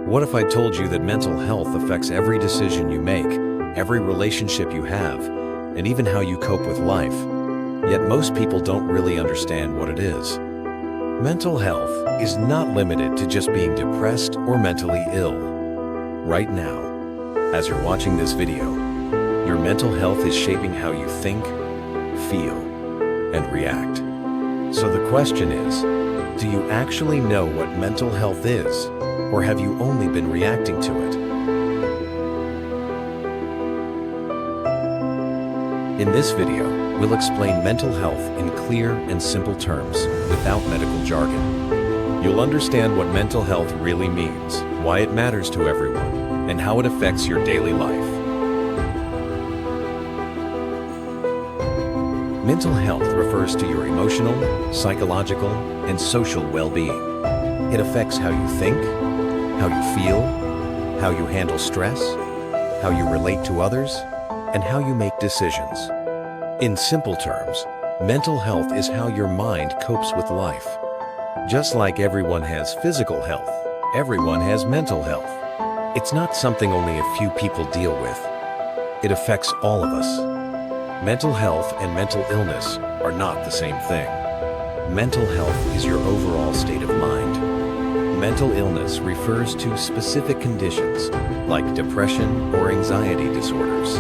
What if I told you that mental health affects every decision you make, every relationship you have, and even how you cope with life? Yet most people don't really understand what it is. Mental health is not limited to just being depressed or mentally ill. Right now, as you're watching this video, your mental health is shaping how you think, feel, and react. So the question is, do you actually know what mental health is, or have you only been reacting to it? In this video, we'll explain mental health in clear and simple terms, without medical jargon. You'll understand what mental health really means, why it matters to everyone, and how it affects your daily life. Mental health refers to your emotional, psychological, and social well-being. It affects how you think, how you feel, how you handle stress, how you relate to others, and how you make decisions. In simple terms, mental health is how your mind copes with life. Just like everyone has physical health, everyone has mental health. It's not something only a few people deal with. It affects all of us. Mental health and mental illness are not the same thing. Mental health is your overall state of mind. Mental illness refers to specific conditions like depression or anxiety disorders.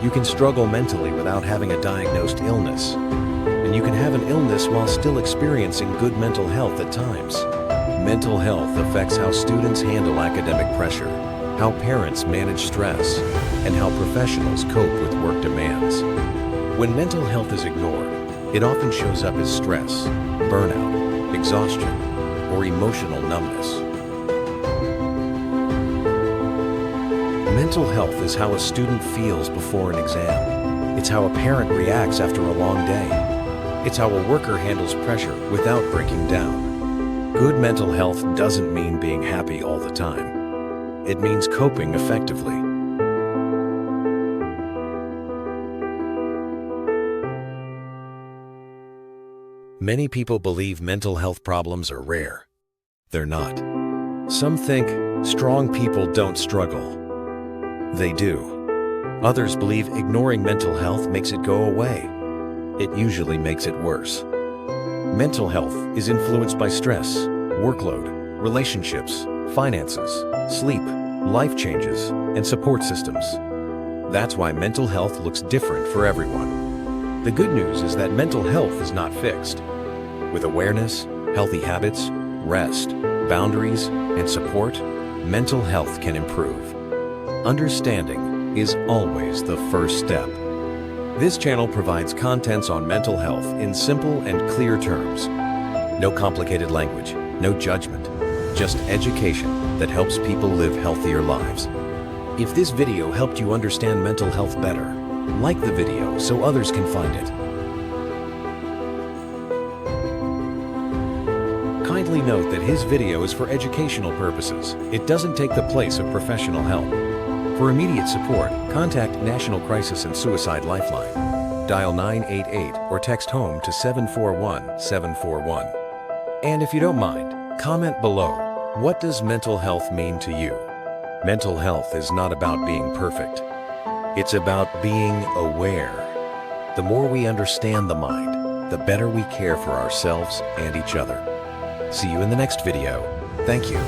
You can struggle mentally without having a diagnosed illness, and you can have an illness while still experiencing good mental health at times. Mental health affects how students handle academic pressure, how parents manage stress, and how professionals cope with work demands. When mental health is ignored, it often shows up as stress, burnout, exhaustion, or emotional numbness. Mental health is how a student feels before an exam. It's how a parent reacts after a long day. It's how a worker handles pressure without breaking down. Good mental health doesn't mean being happy all the time. It means coping effectively. Many people believe mental health problems are rare. They're not. Some think strong people don't struggle. They do. Others believe ignoring mental health makes it go away. It usually makes it worse. Mental health is influenced by stress, workload, relationships, finances, sleep, life changes, and support systems. That's why mental health looks different for everyone. The good news is that mental health is not fixed. With awareness, healthy habits, rest, boundaries, and support, mental health can improve. Understanding is always the first step. This channel provides contents on mental health in simple and clear terms. No complicated language, no judgment, just education that helps people live healthier lives. If this video helped you understand mental health better, like the video so others can find it. Kindly note that his video is for educational purposes. It doesn't take the place of professional help. For immediate support, contact National Crisis and Suicide Lifeline. Dial 988 or text HOME to 741-741. And if you don't mind, comment below, what does mental health mean to you? Mental health is not about being perfect. It's about being aware. The more we understand the mind, the better we care for ourselves and each other. See you in the next video. Thank you.